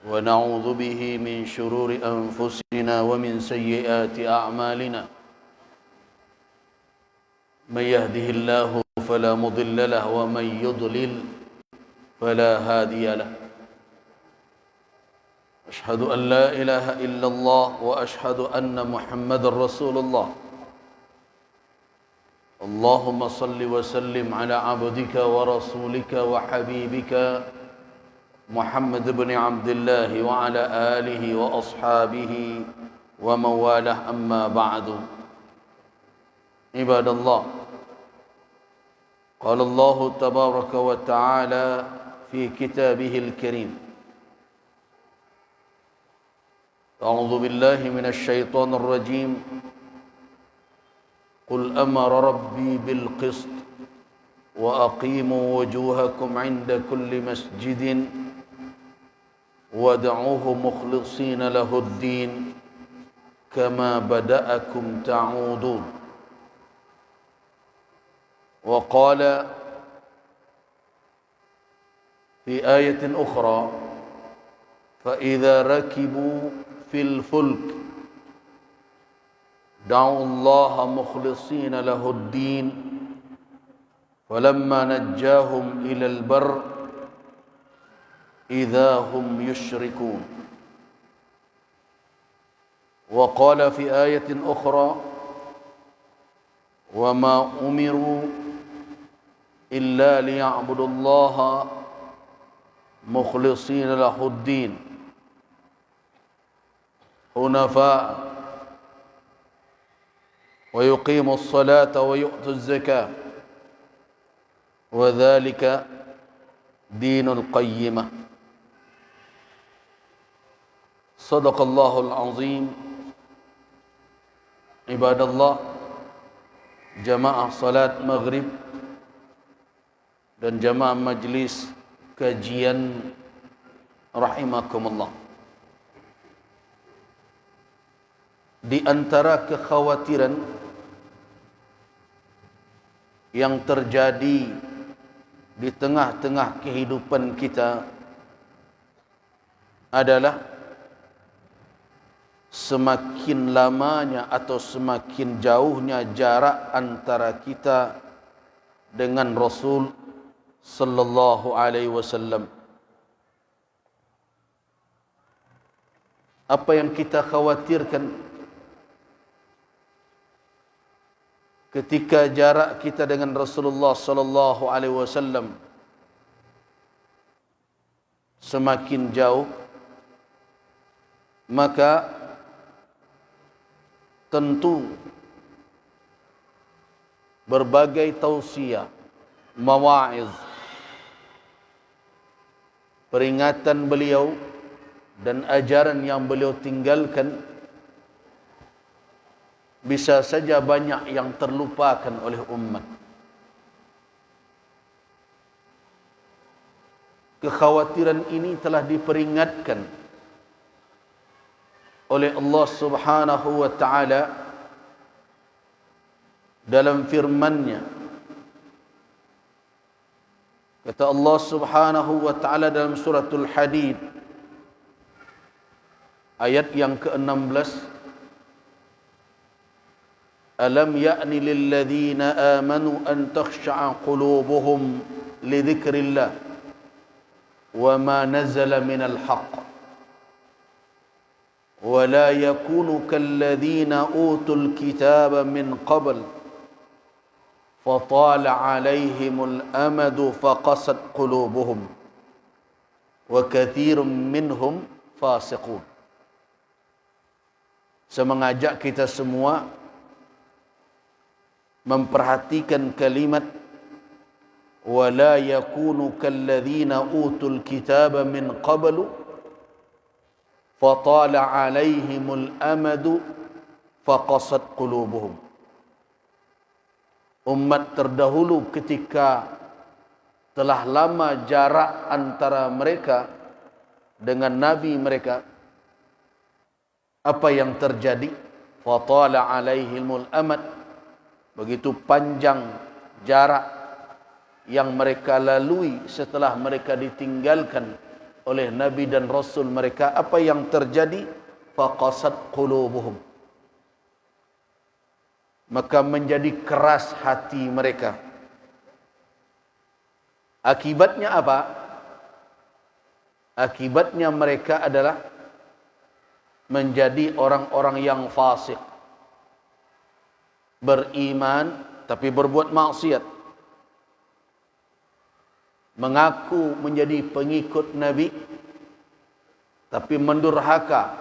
ونعوذ به من شرور أنفسنا ومن سيئات أعمالنا من يهده الله فلا مضل له ومن يضلل فلا هادي له أشهد أن لا إله إلا الله وأشهد أن محمد رسول الله اللهم صل وسلم على عبدك ورسولك وحبيبك محمد بن عبد الله وعلى آله وأصحابه ومن والاه أما بعد عباد الله قال الله تبارك وتعالى في كتابه الكريم أعوذ بالله من الشيطان الرجيم قل أمر ربي بالقسط وأقيموا وجوهكم عند كل مسجد وادعوه مخلصين له الدين كما بدأكم تعودون وقال في آية أخرى فإذا ركبوا في الفلك دعوا الله مخلصين له الدين فلما نجاهم إلى البر إذا هم يشركون وقال في آية أخرى وما أمروا إلا ليعبدوا الله مخلصين له الدين حنفاء ويقيموا الصلاة ويؤتوا الزكاة وذلك دين القيمة صدق الله العظيم عباد الله jamaah salat maghrib dan jamaah majlis kajian rahimakumullah. Di antara kekhawatiran yang terjadi di tengah-tengah kehidupan kita adalah semakin lamanya atau semakin jauhnya jarak antara kita dengan Rasul sallallahu alaihi wasallam. Apa yang kita khawatirkan ketika jarak kita dengan Rasulullah sallallahu alaihi wasallam semakin jauh, maka tentu berbagai tausiah, mawa'iz, peringatan beliau dan ajaran yang beliau tinggalkan bisa saja banyak yang terlupakan oleh umat. Kekhawatiran ini telah diperingatkan oleh Allah Subhanahu wa taala dalam firman-Nya. Kata Allah Subhanahu wa taala dalam suratul Hadid ayat yang ke-16, Alam ya'ni lil ladzina amanu an takhsha'a qulubuhum li dzikrillah wa ma nazala minal haqq ولا يكونوا كالذين أوتوا الكتاب من قبل فطال عليهم الأمد فقست قلوبهم وكثير منهم فاسقون. Saya mengajak kita semua memperhatikan kalimat ولا يكونوا كالذين أوتوا الكتاب من قبل فَطَالَ عَلَيْهِمُ الْأَمَدُ فَقَصَتْ قُلُوبُهُمْ. Umat terdahulu ketika telah lama jarak antara mereka dengan Nabi mereka, apa yang terjadi? فَطَالَ عَلَيْهِمُ الْأَمَدُ. Begitu panjang jarak yang mereka lalui setelah mereka ditinggalkan oleh Nabi dan Rasul mereka, apa yang terjadi? Faqasat qulubuhum, maka menjadi keras hati mereka. Akibatnya apa? Akibatnya mereka adalah menjadi orang-orang yang fasik, beriman tapi berbuat maksiat, mengaku menjadi pengikut Nabi tapi mendurhaka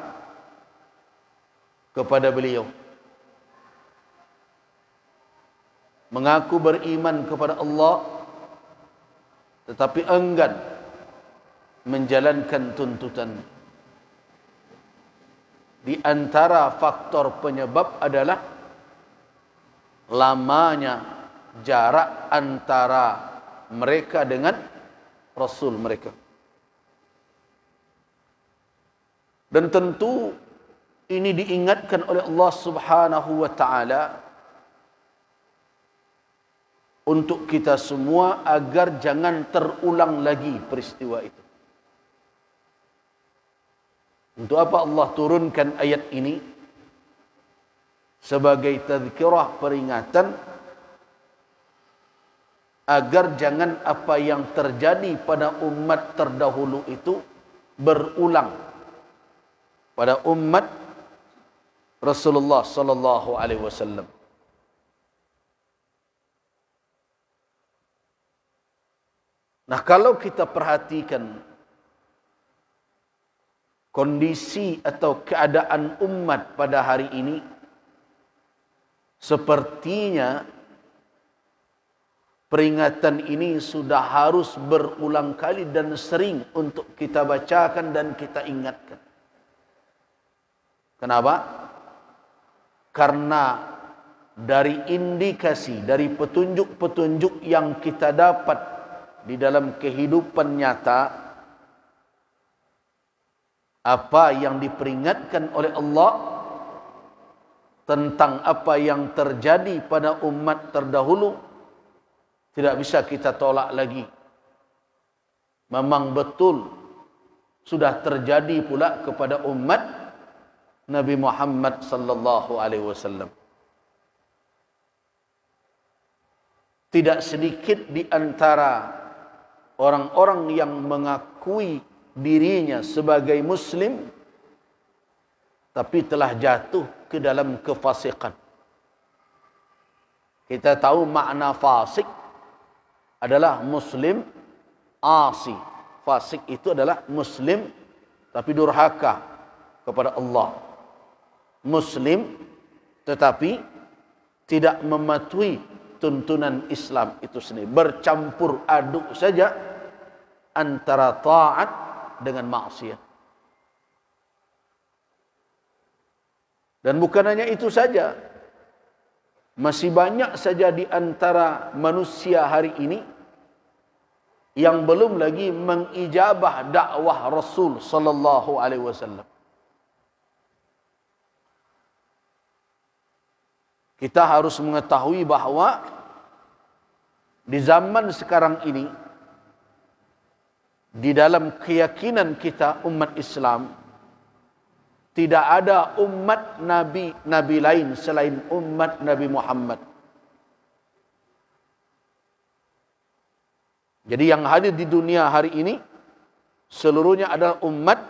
kepada beliau, mengaku beriman kepada Allah tetapi enggan menjalankan tuntutan. Di antara faktor penyebab adalah lamanya jarak antara mereka dengan Rasul mereka. Dan tentu ini diingatkan oleh Allah Subhanahu wa taala untuk kita semua agar jangan terulang lagi peristiwa itu. Untuk apa Allah turunkan ayat ini? Sebagai tazkirah, peringatan, agar jangan apa yang terjadi pada umat terdahulu itu berulang pada umat Rasulullah sallallahu alaihi wasallam. Nah, kalau kita perhatikan kondisi atau keadaan umat pada hari ini, sepertinya peringatan ini sudah harus berulang kali dan sering untuk kita bacakan dan kita ingatkan. Kenapa? Karena dari indikasi, dari petunjuk-petunjuk yang kita dapat di dalam kehidupan nyata, apa yang diperingatkan oleh Allah tentang apa yang terjadi pada umat terdahulu tidak bisa kita tolak lagi. Memang betul sudah terjadi pula kepada umat Nabi Muhammad sallallahu alaihi wasallam. Tidak sedikit di antara orang-orang yang mengakui dirinya sebagai Muslim tapi telah jatuh ke dalam kefasikan. Kita tahu makna fasik adalah Muslim asi. Fasik itu adalah Muslim tapi durhaka kepada Allah. Muslim tetapi tidak mematuhi tuntunan Islam itu sendiri. Bercampur aduk saja antara taat dengan maksiat. Dan bukan hanya itu saja, masih banyak saja di antara manusia hari ini yang belum lagi mengijabah dakwah Rasul sallallahu alaihi wasallam. Kita harus mengetahui bahawa di zaman sekarang ini, di dalam keyakinan kita umat Islam, tidak ada umat Nabi lain selain umat Nabi Muhammad. Jadi yang hadir di dunia hari ini seluruhnya adalah umat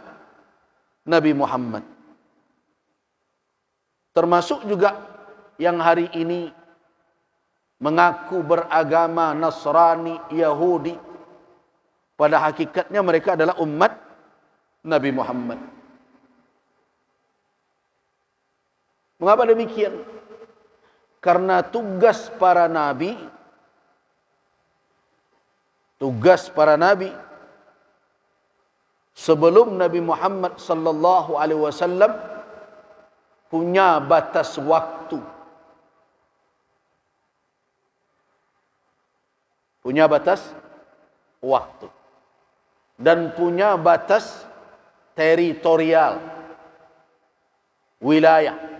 Nabi Muhammad. Termasuk juga yang hari ini mengaku beragama Nasrani, Yahudi. Pada hakikatnya mereka adalah umat Nabi Muhammad. Mengapa demikian? Karena tugas para nabi sebelum Nabi Muhammad sallallahu alaihi wasallam punya batas waktu. Punya batas waktu. Dan punya batas teritorial, wilayah,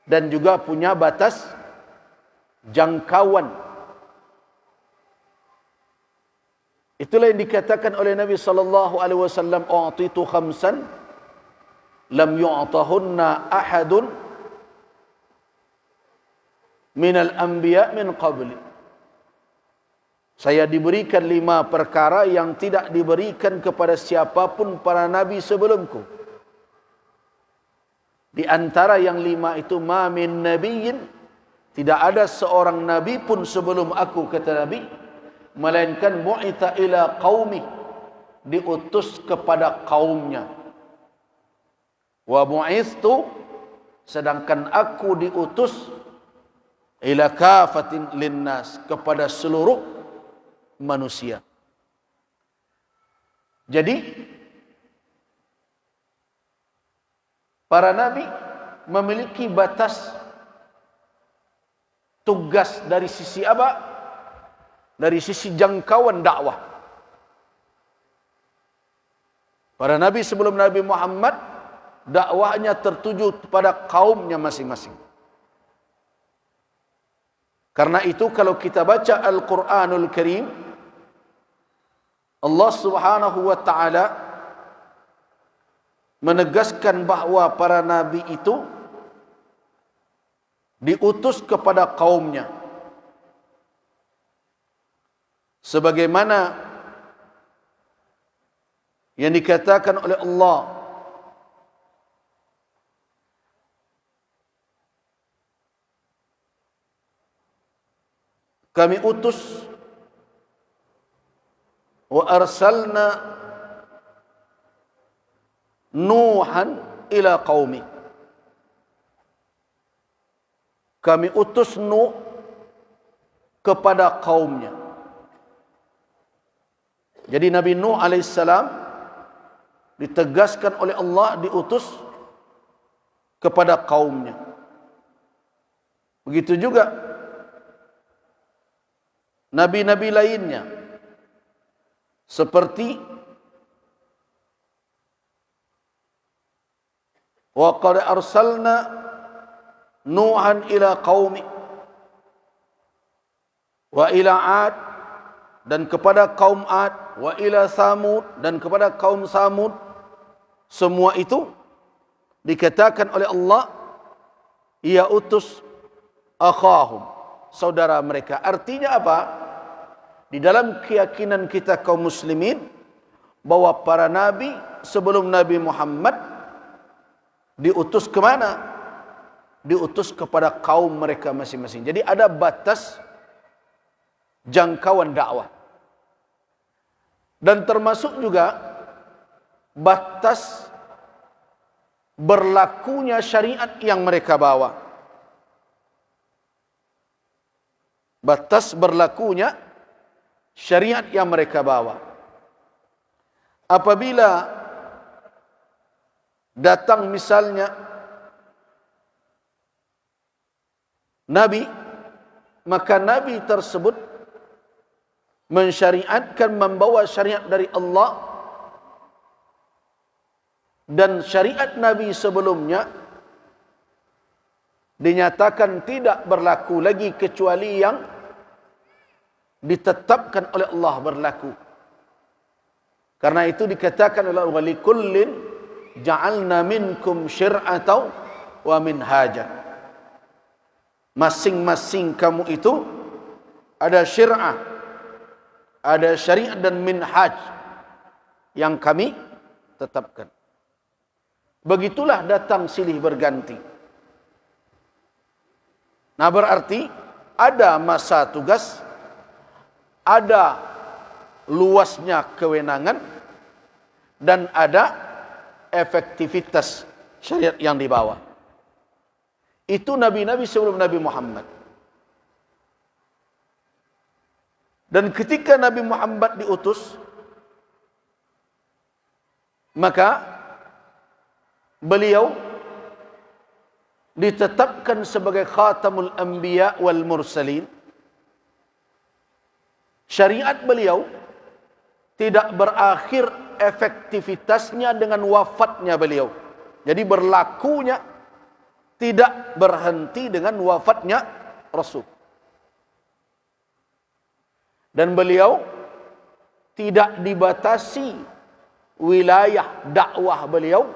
dan juga punya batas jangkauan. Itulah yang dikatakan oleh Nabi sallallahu alaihi wasallam, "U'titu khamsan lam yu'tahunna ahadun minal anbiya min qabli." Saya diberikan 5 perkara yang tidak diberikan kepada siapapun para nabi sebelumku. Di antara yang 5 itu, ma min nabiyyin, tidak ada seorang nabi pun sebelum aku, kata Nabi, melainkan mu'itha ila qaumi, diutus kepada kaumnya. Wa bu'istu, sedangkan aku diutus ila kafatin linnas, kepada seluruh manusia. Jadi para nabi memiliki batas tugas dari sisi apa? Dari sisi jangkauan dakwah. Para nabi sebelum Nabi Muhammad, dakwahnya tertuju kepada kaumnya masing-masing. Karena itu kalau kita baca Al-Quranul Karim, Allah Subhanahu wa ta'ala menegaskan bahawa para nabi itu diutus kepada kaumnya. Sebagaimana yang dikatakan oleh Allah, kami utus wa arsalna Nuhan ila qaumi. Kami utus Nuh kepada kaumnya. Jadi Nabi Nuh alaihissalam ditegaskan oleh Allah diutus kepada kaumnya. Begitu juga nabi-nabi lainnya, seperti wa qad arsalna Nuhan ila qaumi wa ila Ad, dan kepada kaum Ad, wa ila Samud, dan kepada kaum Samud. Semua itu dikatakan oleh Allah, ia utus akhahum, saudara mereka. Artinya apa? Di dalam keyakinan kita kaum muslimin, bahwa para nabi sebelum Nabi Muhammad diutus ke mana? Diutus kepada kaum mereka masing-masing. Jadi ada batas jangkauan dakwah. Dan termasuk juga batas berlakunya syariat yang mereka bawa. Batas berlakunya syariat yang mereka bawa. Apabila datang misalnya Nabi, maka Nabi tersebut mensyariatkan, membawa syariat dari Allah, dan syariat Nabi sebelumnya dinyatakan tidak berlaku lagi kecuali yang ditetapkan oleh Allah berlaku. Karena itu dikatakan oleh Allah, walikullin ja'alna minkum syir'atan wa minhaja. Masing-masing kamu itu ada syir'ah, ada syariat dan minhaj yang kami tetapkan. Begitulah datang silih berganti. Nah, berarti ada masa tugas, ada luasnya kewenangan, dan ada efektivitas syariat yang dibawa. Itu nabi-nabi sebelum Nabi Muhammad. Dan ketika Nabi Muhammad diutus, maka beliau ditetapkan sebagai khatamul anbiya wal mursalin. Syariat beliau tidak berakhir efektivitasnya dengan wafatnya beliau. Jadi berlakunya tidak berhenti dengan wafatnya Rasul. Dan beliau tidak dibatasi wilayah dakwah beliau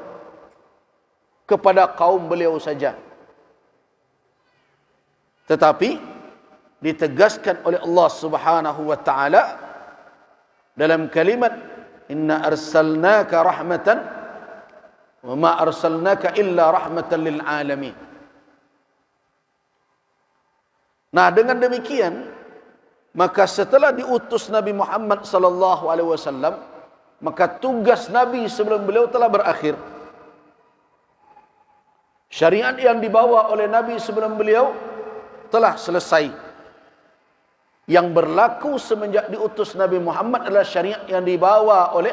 kepada kaum beliau saja, tetapi ditegaskan oleh Allah Subhanahu wa taala dalam kalimat inna arsalnaka rahmatan wa ma arsalnaka illa rahmatan lil alamin. Nah, dengan demikian maka setelah diutus Nabi Muhammad sallallahu alaihi wasallam, maka tugas Nabi sebelum beliau telah berakhir. Syariat yang dibawa oleh Nabi sebelum beliau telah selesai. Yang berlaku semenjak diutus Nabi Muhammad adalah syariat yang dibawa oleh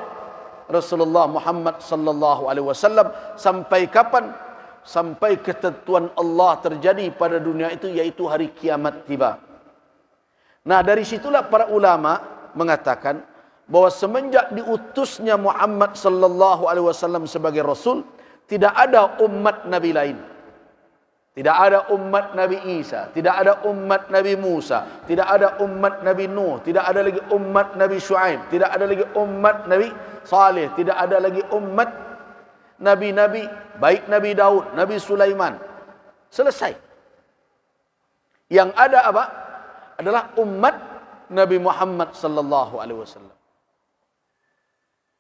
Rasulullah Muhammad sallallahu alaihi wasallam. Sampai kapan? Sampai ketentuan Allah terjadi pada dunia itu, yaitu hari kiamat tiba. Nah, dari situlah para ulama mengatakan bahwa semenjak diutusnya Muhammad sallallahu alaihi wasallam sebagai rasul, tidak ada umat nabi lain. Tidak ada umat Nabi Isa, tidak ada umat Nabi Musa, tidak ada umat Nabi Nuh, tidak ada lagi umat Nabi Shu'aib, tidak ada lagi umat Nabi Saleh, tidak ada lagi umat Nabi-Nabi, baik Nabi Daud, Nabi Sulaiman. Selesai. Yang ada apa? Adalah umat Nabi Muhammad sallallahu alaihi wasallam.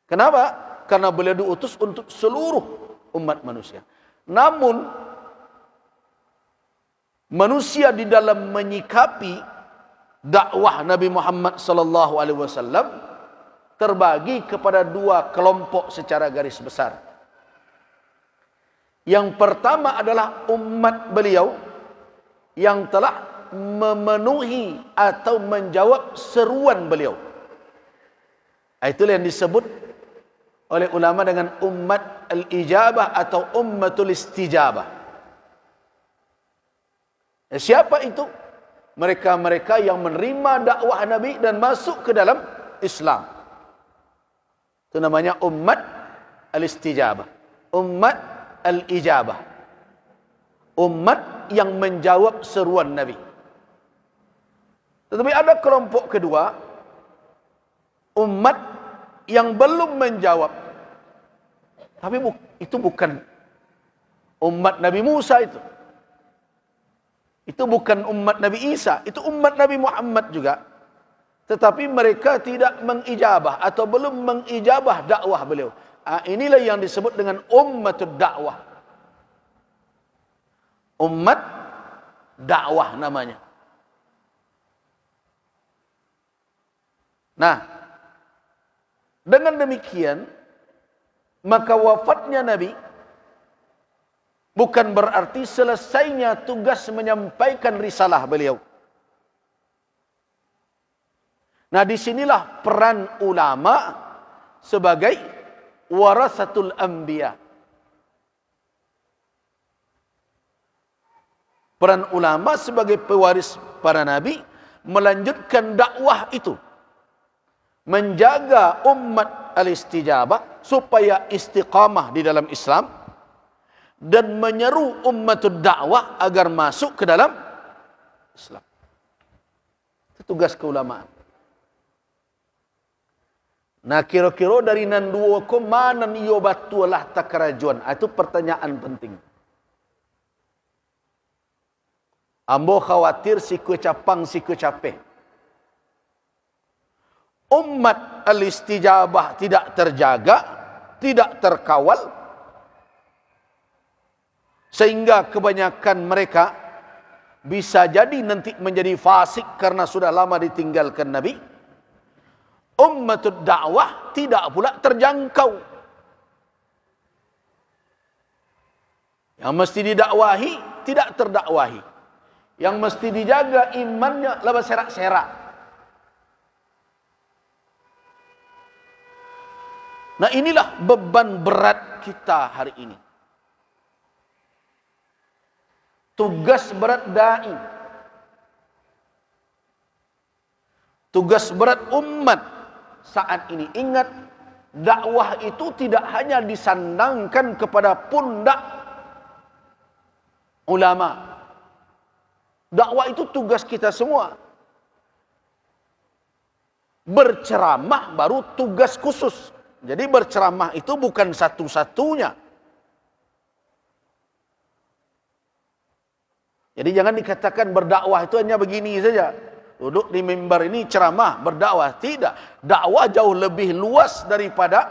Kenapa? Karena beliau diutus untuk seluruh umat manusia. Namun manusia di dalam menyikapi dakwah Nabi Muhammad sallallahu alaihi wasallam terbagi kepada dua kelompok secara garis besar. Yang pertama adalah umat beliau yang telah memenuhi atau menjawab seruan beliau. Itulah yang disebut oleh ulama dengan umat al-ijabah atau ummatul istijabah. Siapa itu? Mereka-mereka yang menerima dakwah Nabi dan masuk ke dalam Islam. Itu namanya umat al-istijabah, umat al-ijabah, umat yang menjawab seruan Nabi. Tetapi ada kelompok kedua, umat yang belum menjawab. Tapi itu bukan umat Nabi Musa itu. Itu bukan umat Nabi Isa, itu umat Nabi Muhammad juga. Tetapi mereka tidak mengijabah atau belum mengijabah dakwah beliau. Inilah yang disebut dengan ummatud dakwah. Umat dakwah namanya. Nah, dengan demikian maka wafatnya Nabi bukan berarti selesainya tugas menyampaikan risalah beliau. Nah, disinilah peran ulama sebagai warasatul anbiya. Peran ulama sebagai pewaris para nabi melanjutkan dakwah itu, menjaga umat al-istijabah supaya istiqamah di dalam Islam, dan menyeru ummatud dakwah agar masuk ke dalam Islam. Itu tugas keulamaan. Nah, kira-kira dari nan dua ko mana iyo batulah takarajuan? Itu pertanyaan penting. Ambo khawatir si capang si capek. Umat al-istijabah tidak terjaga, tidak terkawal, sehingga kebanyakan mereka bisa jadi nanti menjadi fasik karena sudah lama ditinggalkan Nabi. Ummatud dakwah tidak pula terjangkau. Yang mesti didakwahi tidak terdakwahi. Yang mesti dijaga imannya laba serak-serak. Nah, inilah beban berat kita hari ini. Tugas berat dai. Tugas berat umat saat ini. Ingat, dakwah itu tidak hanya disandangkan kepada pundak ulama. Dakwah itu tugas kita semua. Berceramah baru tugas khusus. Jadi berceramah itu bukan satu-satunya. Jadi jangan dikatakan berdakwah itu hanya begini saja. Duduk di mimbar ini ceramah, berdakwah. Tidak. Dakwah jauh lebih luas daripada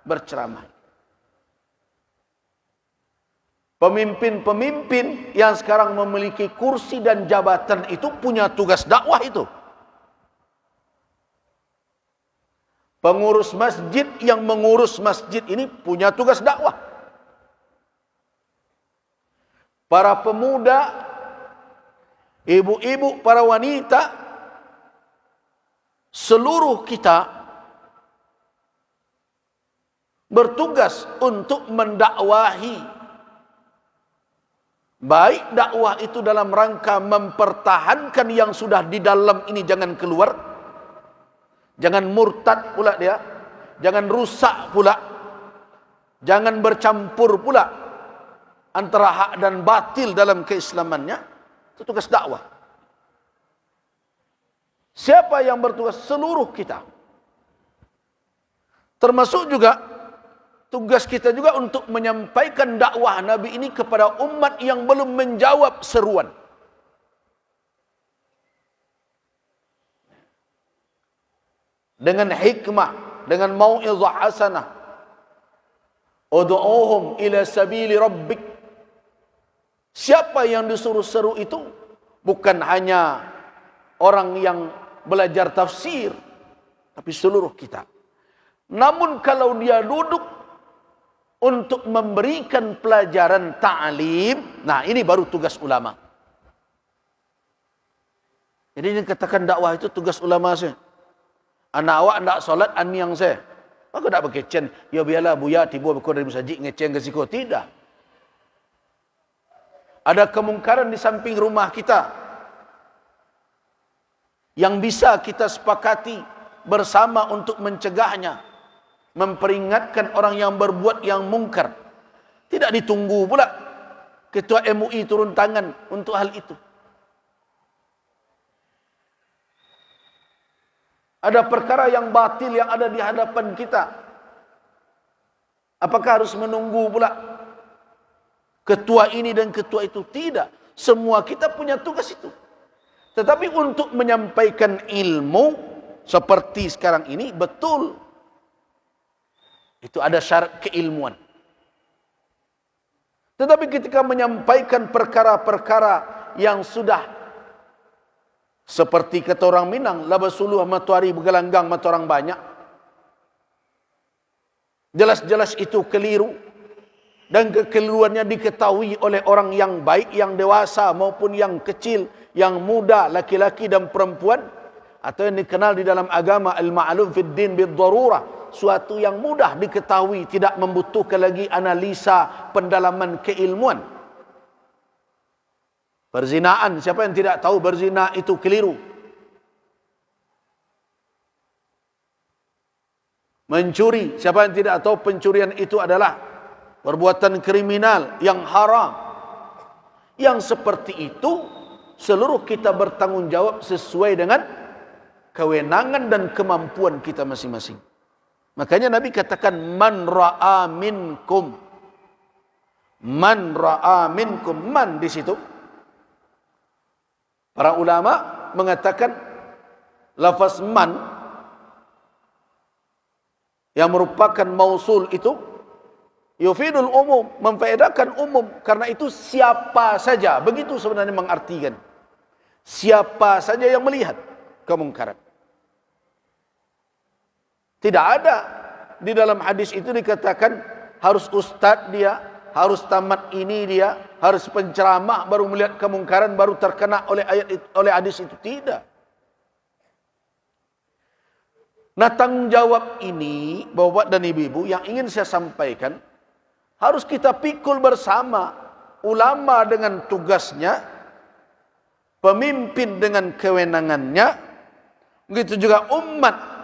berceramah. Pemimpin-pemimpin yang sekarang memiliki kursi dan jabatan itu punya tugas dakwah itu. Pengurus masjid yang mengurus masjid ini punya tugas dakwah. Para pemuda, ibu-ibu, para wanita, seluruh kita bertugas untuk mendakwahi. Baik dakwah itu dalam rangka mempertahankan yang sudah di dalam ini jangan keluar. Jangan murtad pula dia. Jangan rusak pula. Jangan bercampur pula antara hak dan batil dalam keislamannya. Itu tugas dakwah. Siapa yang bertugas? Seluruh kita. Termasuk juga tugas kita juga untuk menyampaikan dakwah Nabi ini kepada umat yang belum menjawab seruan. Dengan hikmah, dengan mau'izah hasanah. Ud'uhum ila sabili rabbik. Siapa yang disuruh seru itu? Bukan hanya orang yang belajar tafsir, tapi seluruh kita. Namun kalau dia duduk untuk memberikan pelajaran ta'lim, nah ini baru tugas ulama. Jadi yang katakan dakwah itu tugas ulama saya. Anak awak nak solat aniang saya. Aku tak berkecen. Ya biarlah buya tiba berkor dari masjid ngecen ke siko. Tidak. Ada kemungkaran di samping rumah kita yang bisa kita sepakati bersama untuk mencegahnya. Memperingatkan orang yang berbuat yang mungkar. Tidak ditunggu pula Ketua MUI turun tangan untuk hal itu. Ada perkara yang batil yang ada di hadapan kita. Apakah harus menunggu pula ketua ini dan ketua itu? Tidak. Semua kita punya tugas itu. Tetapi untuk menyampaikan ilmu seperti sekarang ini, betul. Itu ada syarat keilmuan. Tetapi ketika menyampaikan perkara-perkara yang sudah seperti kata orang Minang, labasuluh matuari bergelanggang mata orang banyak. Jelas-jelas itu keliru. Dan kekeliruannya diketahui oleh orang yang baik, yang dewasa maupun yang kecil, yang muda, laki-laki dan perempuan. Atau yang dikenal di dalam agama al-ma'lum fid din bid-darurah. Suatu yang mudah diketahui, tidak membutuhkan lagi analisa, pendalaman keilmuan. Perzinaan, siapa yang tidak tahu berzina itu keliru. Mencuri, siapa yang tidak tahu pencurian itu adalah perbuatan kriminal yang haram. Yang seperti itu, seluruh kita bertanggung jawab sesuai dengan kewenangan dan kemampuan kita masing-masing. Makanya Nabi katakan, man ra'a minkum. Man ra'a minkum. Man di situ. Para ulama mengatakan lafaz man yang merupakan mausul itu yufidul umum, memfaedakan umum. Karena itu siapa saja, begitu sebenarnya mengartikan. Siapa saja yang melihat kemungkaran. Tidak ada di dalam hadis itu dikatakan harus ustaz dia, harus tamat ini dia, harus penceramah baru melihat kemungkaran, baru terkena oleh ayat itu, oleh hadis itu. Tidak. Nah, tanggung jawab ini, Bapak dan Ibu-ibu, yang ingin saya sampaikan, harus kita pikul bersama. Ulama dengan tugasnya, pemimpin dengan kewenangannya, begitu juga umat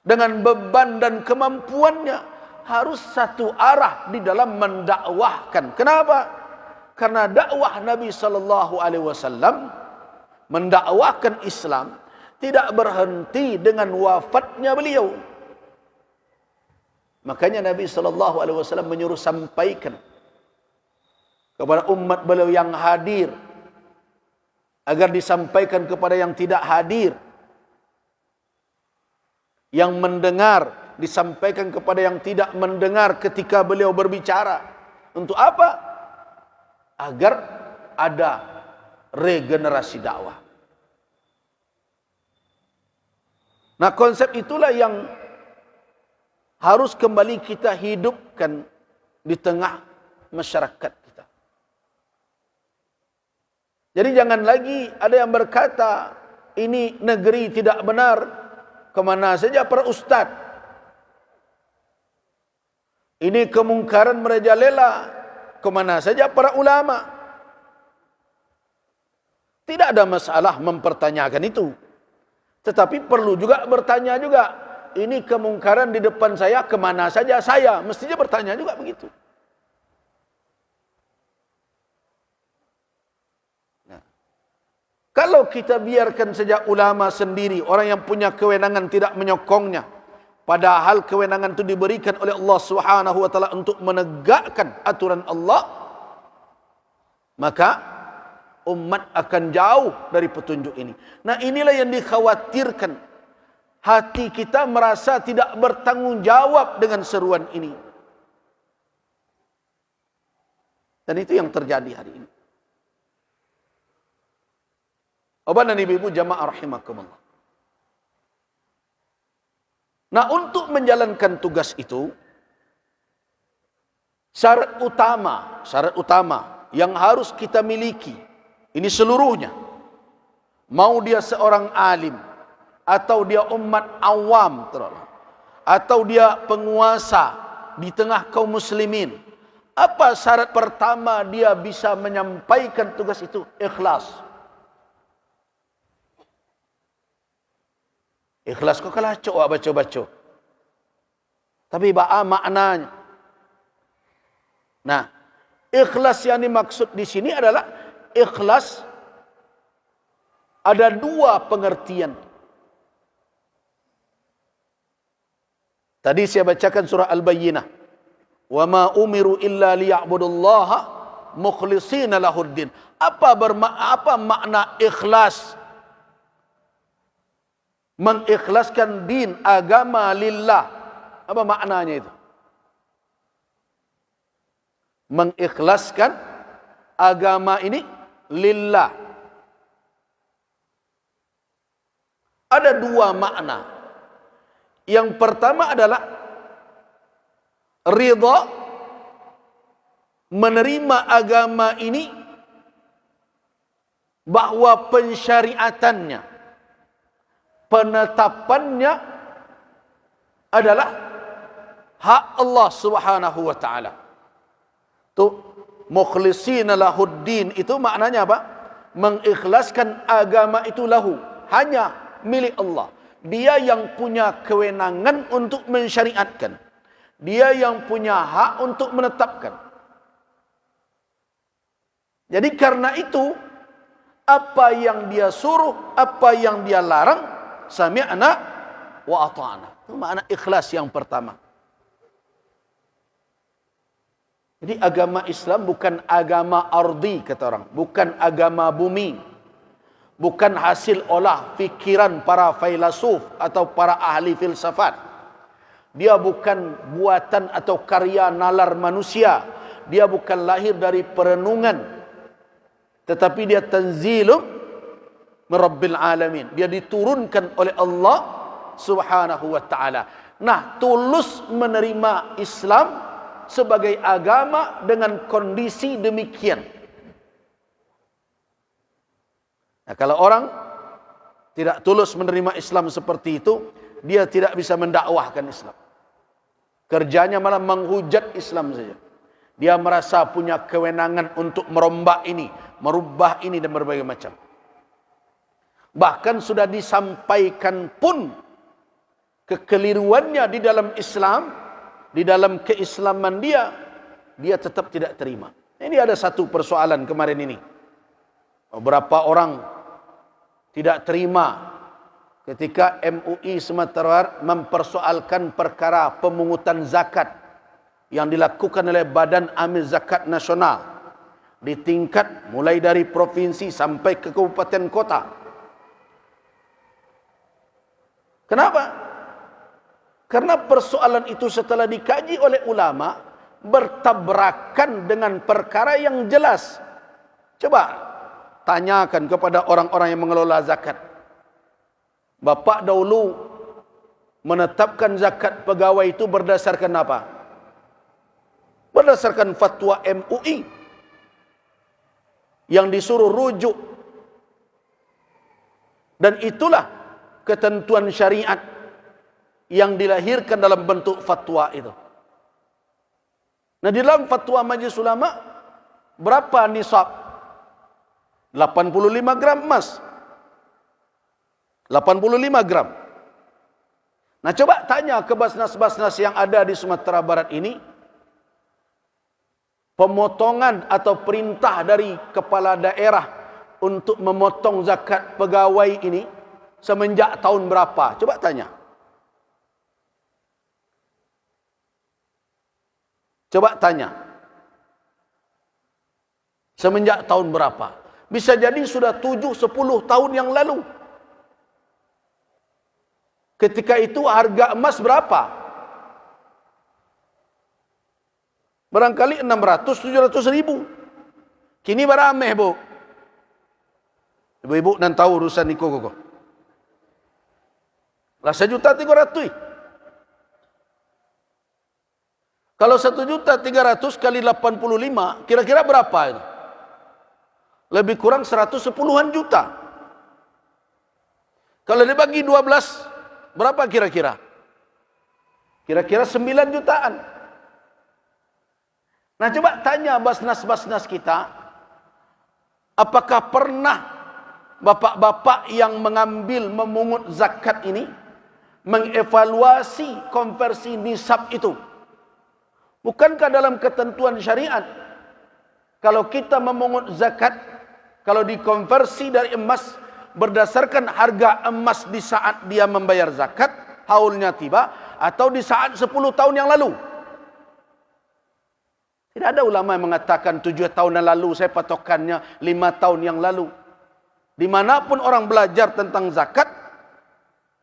dengan beban dan kemampuannya, harus satu arah di dalam mendakwahkan. Kenapa? Karena dakwah Nabi SAW mendakwahkan Islam tidak berhenti dengan wafatnya beliau. Makanya Nabi SAW menyuruh sampaikan kepada umat beliau yang hadir, agar disampaikan kepada yang tidak hadir. Yang mendengar, disampaikan kepada yang tidak mendengar ketika beliau berbicara. Untuk apa? Agar ada regenerasi dakwah. Nah, konsep itulah yang harus kembali kita hidupkan di tengah masyarakat kita. Jadi jangan lagi ada yang berkata, ini negeri tidak benar, kemana saja para ustaz. Ini kemungkaran merajalela, kemana saja para ulama. Tidak ada masalah mempertanyakan itu. Tetapi perlu juga bertanya juga, ini kemungkaran di depan saya, kemana saja saya? Mestinya bertanya juga begitu. Nah, kalau kita biarkan saja ulama sendiri, orang yang punya kewenangan tidak menyokongnya, padahal kewenangan itu diberikan oleh Allah Subhanahu wa taala untuk menegakkan aturan Allah, maka umat akan jauh dari petunjuk ini. Nah, inilah yang dikhawatirkan. Hati kita merasa tidak bertanggung jawab dengan seruan ini. Dan itu yang terjadi hari ini. Bapak dan Ibu jamaah rahimakumullah. Nah, untuk menjalankan tugas itu, syarat utama yang harus kita miliki, ini seluruhnya, mau dia seorang alim, atau dia umat awam, atau dia penguasa di tengah kaum muslimin, apa syarat pertama dia bisa menyampaikan tugas itu? Ikhlas. Ikhlas kok kalah cok baca-baca. Tapi maknanya. Nah, ikhlas yang dimaksud di sini adalah ikhlas ada dua pengertian. Tadi saya bacakan surah Al-Bayyinah. Wa ma umiru illa liya'budullaha mukhlishina lahuddin. Apa makna ikhlas? Mengikhlaskan din, agama lillah. Apa maknanya itu? Mengikhlaskan agama ini lillah. Ada dua makna. Yang pertama adalah ridha, menerima agama ini bahwa pensyariatannya, penetapannya adalah hak Allah Subhanahu wa taala. Tu mukhlishina lahuddin itu maknanya apa? Mengikhlaskan agama itu lahu, hanya milik Allah. Dia yang punya kewenangan untuk mensyariatkan. Dia yang punya hak untuk menetapkan. Jadi karena itu, apa yang dia suruh, apa yang dia larang, sami'na wa ata'na. Itu makna ikhlas yang pertama. Jadi agama Islam bukan agama ardi, kata orang. Bukan agama bumi. Bukan hasil olah fikiran para filsuf atau para ahli filsafat. Dia bukan buatan atau karya nalar manusia. Dia bukan lahir dari perenungan. Tetapi dia tanzilum mirabbil alamin. Dia diturunkan oleh Allah Subhanahu wa ta'ala. Nah, tulus menerima Islam sebagai agama dengan kondisi demikian. Nah, kalau orang tidak tulus menerima Islam seperti itu, dia tidak bisa mendakwahkan Islam. Kerjanya malah menghujat Islam saja. Dia merasa punya kewenangan untuk merombak ini, merubah ini dan berbagai macam. Bahkan sudah disampaikan pun kekeliruannya di dalam Islam, di dalam keislaman dia tetap tidak terima. Ini ada satu persoalan kemarin ini. Beberapa orang tidak terima ketika MUI Sumatera Barat mempersoalkan perkara pemungutan zakat yang dilakukan oleh Badan Amil Zakat Nasional di tingkat mulai dari provinsi sampai ke kabupaten kota. Kenapa? Karena persoalan itu setelah dikaji oleh ulama bertabrakan dengan perkara yang jelas. Coba tanyakan kepada orang-orang yang mengelola zakat. Bapak dahulu menetapkan zakat pegawai itu berdasarkan apa? Berdasarkan fatwa MUI yang disuruh rujuk. Dan itulah ketentuan syariat yang dilahirkan dalam bentuk fatwa itu. Nah, di dalam fatwa Majelis Ulama berapa nisab? 85 gram emas. 85 gram. Nah, coba tanya ke basnas-basnas yang ada di Sumatera Barat ini, pemotongan atau perintah dari kepala daerah untuk memotong zakat pegawai ini semenjak tahun berapa? Coba tanya. Coba tanya. Semenjak tahun berapa? Bisa jadi sudah 7-10 tahun yang lalu. Ketika itu harga emas berapa? Barangkali 600-700 ribu. Kini berameh, Bu. Ibu-ibu nan tahu urusan ni kok. Lah 1.300.000. Kalau 1.300.000 kali 85, kira-kira berapa itu? Lebih kurang 110-an juta. Kalau dibagi 12, berapa kira-kira? Kira-kira 9 jutaan. Nah, coba tanya basnas-basnas kita, apakah pernah bapak-bapak yang mengambil memungut zakat ini mengevaluasi konversi nisab itu? Bukankah dalam ketentuan syariat, kalau kita memungut zakat, kalau dikonversi dari emas berdasarkan harga emas di saat dia membayar zakat, haulnya tiba, atau di saat 10 tahun yang lalu. Tidak ada ulama yang mengatakan 7 tahun yang lalu, saya patokannya 5 tahun yang lalu. Dimanapun orang belajar tentang zakat,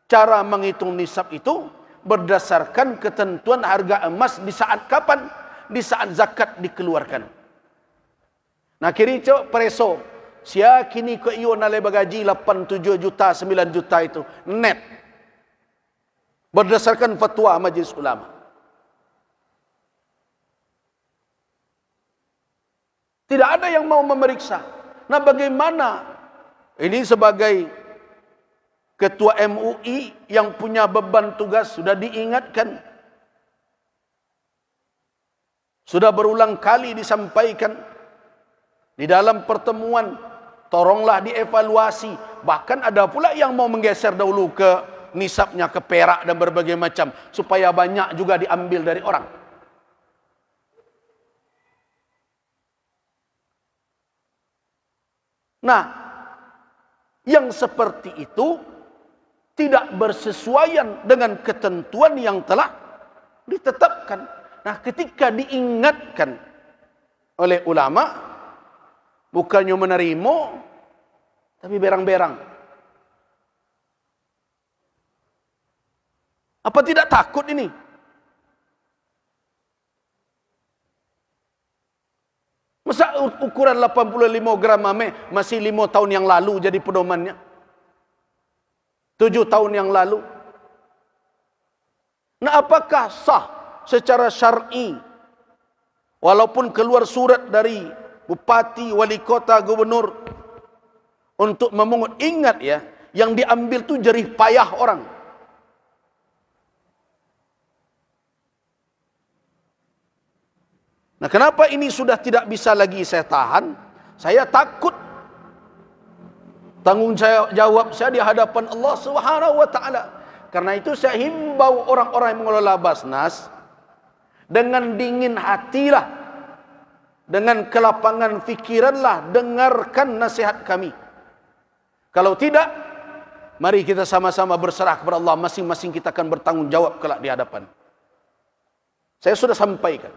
cara menghitung nisab itu berdasarkan ketentuan harga emas di saat kapan? Di saat zakat dikeluarkan. Nah, kiri cok preso. Sia kini ke iyo nalai bagaji 8-7 juta, 9 juta itu. Net. Berdasarkan fatwa Majelis Ulama. Tidak ada yang mau memeriksa. Nah, bagaimana? Ini sebagai Ketua MUI yang punya beban tugas sudah diingatkan. Sudah berulang kali disampaikan di dalam pertemuan, tolonglah dievaluasi. Bahkan ada pula yang mau menggeser dahulu ke nisabnya, ke perak dan berbagai macam, supaya banyak juga diambil dari orang. Nah, yang seperti itu tidak bersesuaian dengan ketentuan yang telah ditetapkan. Nah, ketika diingatkan oleh ulama, bukannya menerima, tapi berang-berang. Apa tidak takut ini? Masa ukuran 85 gram masih 5 tahun yang lalu jadi pedomannya? 7 tahun yang lalu. Nah, apakah sah secara syar'i walaupun keluar surat dari bupati, wali kota, gubernur untuk memungut? Ingat ya, yang diambil tu jerih payah orang. Nah, kenapa ini sudah tidak bisa lagi saya tahan? Saya takut tanggung jawab saya di hadapan Allah Subhanahu wa taala. Karena itu saya himbau orang-orang yang mengelola Basnas, dengan dingin hatilah, dengan kelapangan fikiranlah, dengarkan nasihat kami. Kalau tidak, Mari kita sama-sama berserah kepada Allah. Masing-masing kita akan bertanggung jawab kelak di hadapan. Saya sudah sampaikan.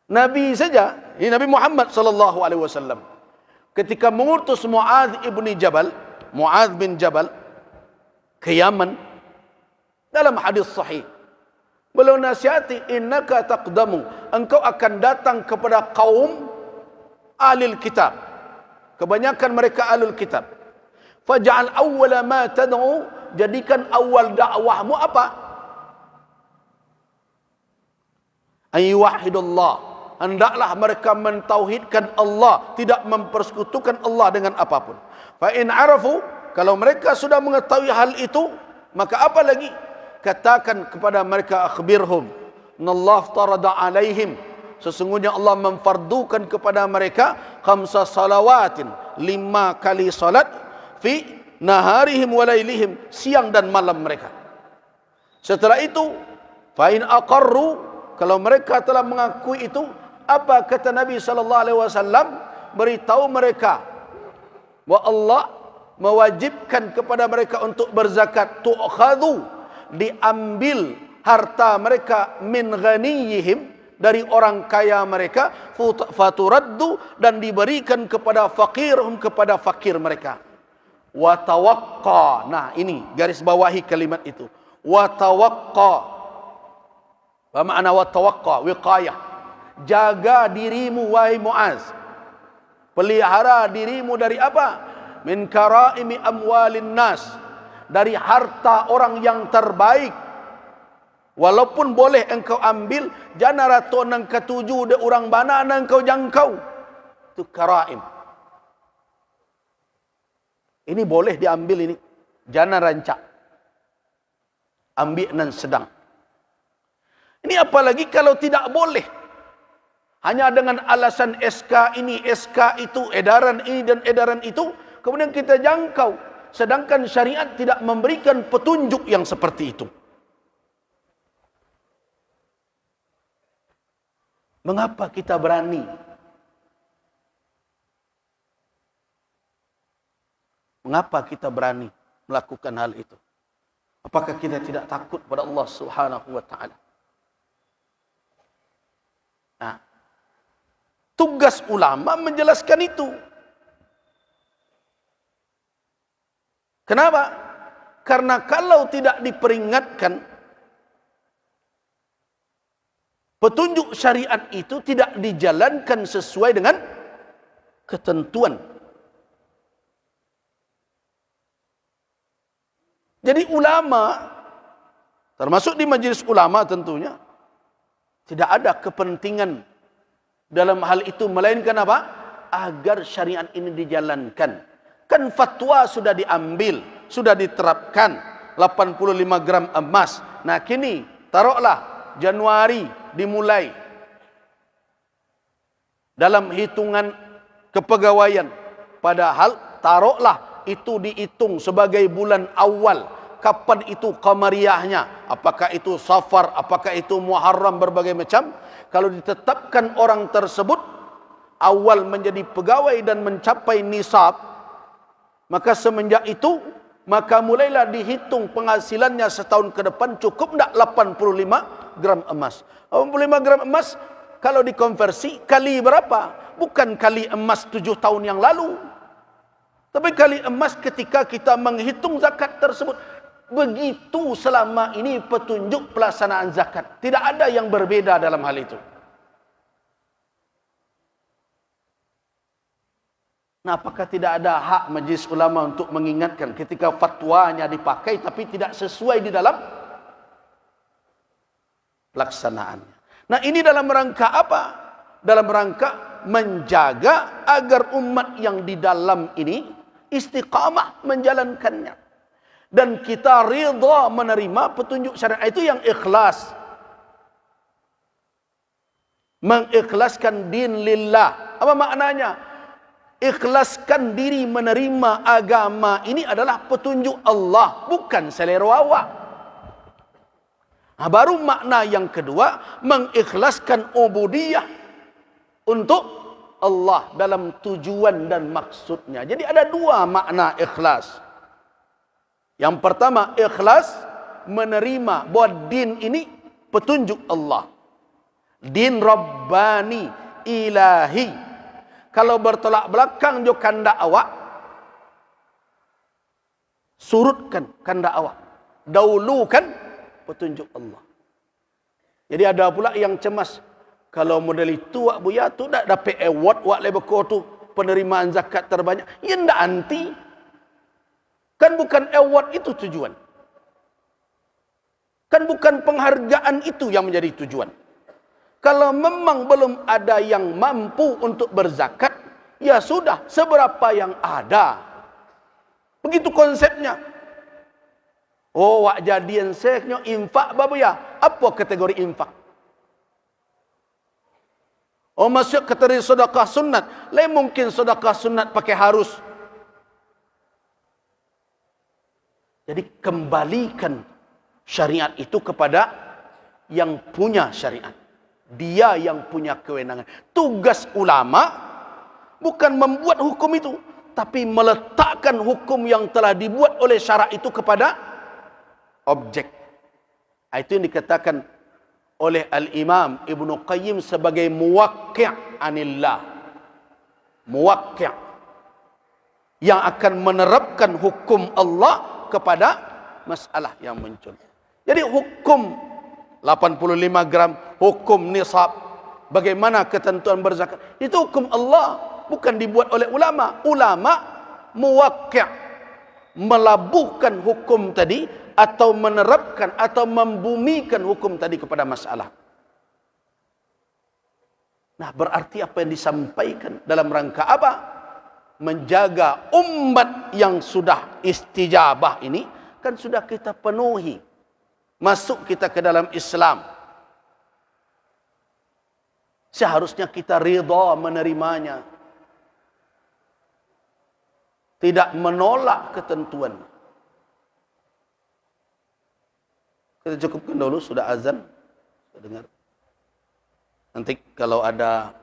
Nabi saja, ini Nabi Muhammad sallallahu alaihi wasallam, ketika mengutus Muadz bin Jabal ke Yaman, dalam hadis sahih, beliau nasihati, innaka taqdamu, engkau akan datang kepada kaum ahlul kitab. Kebanyakan mereka ahlul kitab. Faj'al awwala ma tad'u, jadikan awal dakwahmu apa? Ayyuhidullah. Hendaklah mereka mentauhidkan Allah, tidak mempersekutukan Allah dengan apapun. Fa in arafu, kalau mereka sudah mengetahui hal itu, maka apa lagi? Katakan kepada mereka, akhbirhum nallahu tarada alaihim, sesungguhnya Allah memfardukan kepada mereka 5 salawatin, 5 kali salat, fi naharihim wa lailihim, siang dan malam mereka. Setelah itu, fa in aqarru, kalau mereka telah mengakui itu, apa kata Nabi sallallahu alaihi wasallam? Beritahu mereka bahwa Allah mewajibkan kepada mereka untuk berzakat. Tu'khadhu, diambil harta mereka, min ghaniyihim, dari orang kaya mereka, faturaddu, dan diberikan kepada faqirhum, kepada fakir mereka. Wa tawaqqa, nah ini garis bawahi kalimat itu. Wa tawaqqa, apa makna wa tawaqqa? Wiqayah, jaga dirimu wahai Muaz, pelihara dirimu dari apa? Min karaimi amwalin nas, dari harta orang yang terbaik. Walaupun boleh engkau ambil, jangan ratu nang ketujuh de orang bana nang kau jangkau. Itu karaim. Ini boleh diambil ini. Jangan rancak. Ambil nan sedang. Ini apalagi kalau tidak boleh. Hanya dengan alasan SK ini, SK itu, edaran ini dan edaran itu, kemudian kita jangkau. Sedangkan syariat tidak memberikan petunjuk yang seperti itu. Mengapa kita berani? Mengapa kita berani melakukan hal itu? Apakah kita tidak takut pada Allah Subhanahu wa taala? Nah, tugas ulama menjelaskan itu. Kenapa? Karena kalau tidak diperingatkan, petunjuk syariat itu tidak dijalankan sesuai dengan ketentuan. Jadi ulama, termasuk di majelis ulama tentunya, tidak ada kepentingan dalam hal itu, melainkan apa? Agar syariat ini dijalankan. Kan fatwa sudah diambil, sudah diterapkan, 85 gram emas. Nah kini, taruhlah Januari dimulai dalam hitungan kepegawaian, padahal taruhlah itu dihitung sebagai bulan awal. Kapan itu qamariyahnya? Apakah itu Safar? Apakah itu Muharram? Berbagai macam. Kalau ditetapkan orang tersebut awal menjadi pegawai dan mencapai nisab, maka semenjak itu, maka mulailah dihitung penghasilannya setahun ke depan. Cukup tak 85 gram emas? 85 gram emas kalau dikonversi kali berapa? Bukan kali emas 7 tahun yang lalu, tapi kali emas ketika kita menghitung zakat tersebut. Begitu selama ini petunjuk pelaksanaan zakat. Tidak ada yang berbeda dalam hal itu. Nah, apakah tidak ada hak majelis ulama untuk mengingatkan ketika fatwanya dipakai tapi tidak sesuai di dalam pelaksanaannya? Nah, ini dalam rangka apa? Dalam rangka menjaga agar umat yang di dalam ini istiqamah menjalankannya. Dan kita ridha menerima petunjuk syariat itu yang ikhlas. Mengikhlaskan din lillah. Apa maknanya? Ikhlaskan diri menerima agama ini adalah petunjuk Allah, bukan selera awak. Nah, baru makna yang kedua, mengikhlaskan ubudiyah untuk Allah dalam tujuan dan maksudnya. Jadi ada dua makna ikhlas. Yang pertama, ikhlas menerima bahwa din ini petunjuk Allah. Din Rabbani, ilahi. Kalau bertolak belakang jo kandak awak, surutkan kandak awak. Dahulukan petunjuk Allah. Jadi ada pula yang cemas. Kalau model itu wak buya tu tak dapat award wak lebeko tu penerimaan zakat terbanyak. Ya ndak anti. Kan bukan award itu tujuan. Kan bukan penghargaan itu yang menjadi tujuan. Kalau memang belum ada yang mampu untuk berzakat, ya sudah seberapa yang ada. Begitu konsepnya. Oh, wak jadian seknya infak babuya. Apa kategori infak? Oh, masuk kategori sedekah sunat. Lain mungkin sedekah sunat pakai harus. Jadi kembalikan syariat itu kepada yang punya syariat. Dia yang punya kewenangan. Tugas ulama bukan membuat hukum itu, tapi meletakkan hukum yang telah dibuat oleh syarak itu kepada objek. Itu yang dikatakan oleh Al-Imam Ibnu Qayyim sebagai muwaqi' anillah. Muwaqi' yang akan menerapkan hukum Allah kepada masalah yang muncul. Jadi hukum 85 gram, hukum nisab, bagaimana ketentuan berzakat, itu hukum Allah, bukan dibuat oleh ulama. Ulama muwaqi', melabuhkan hukum tadi atau menerapkan atau membumikan hukum tadi kepada masalah. Nah, berarti apa yang disampaikan dalam rangka apa? Menjaga umat yang sudah istijabah ini kan sudah kita penuhi. Masuk kita ke dalam Islam. Seharusnya kita ridha menerimanya. Tidak menolak ketentuan. Kita cukupkan dulu, sudah azan. Saya dengar. Nanti kalau ada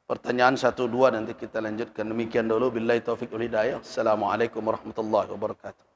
pertanyaan 1-2 nanti kita lanjutkan. Demikian dulu. Billahi taufiq wal hidayah. Assalamualaikum warahmatullahi wabarakatuh.